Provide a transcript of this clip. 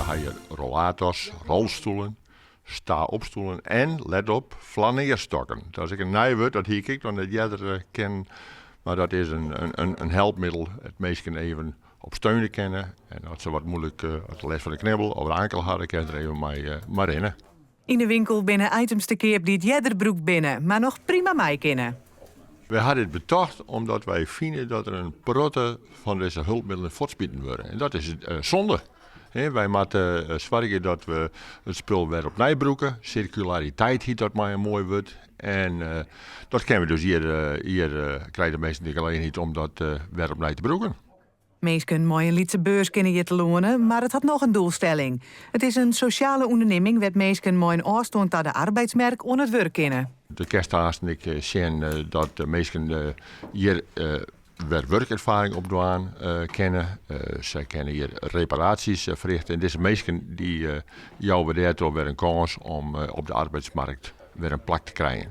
Dan heb je rollators, rolstoelen, sta-opstoelen en, let op, flaneerstokken. Dat is een nieuw woord, dat hier ik dan net eerder ken. Maar dat is een helpmiddel. Het meesten even op steunen kennen. En als ze wat moeilijk als de les van de knibbel of de ankel hadden, kan je er even maar rennen. In de winkel binnen items te keer die het jedderbroek binnen, maar nog prima mij kennen. We hadden het betocht omdat wij vinden dat er een protte van deze hulpmiddelen voortspieten worden. En dat is zonde. Wij moeten zorgen dat we het spul weer opnieuw broeken. Circulariteit hiet dat maar een mooi woord. En dat kunnen we dus hier krijgen de meesten de gelegenheid om dat weer opnieuw te broeken. Meesken mooi een lietse beurs kunnen je te lonen, maar het had nog een doelstelling. Het is een sociale onderneming waar meesken mooi een afstand aan de arbeidsmarkt on het werk kennen. De kersthaast en ik zien dat de meesten hier weer werkervaring opdoen kennen. Ze kennen hier reparaties verrichten. En deze meesten die jou weer een kans om op de arbeidsmarkt weer een plek te krijgen.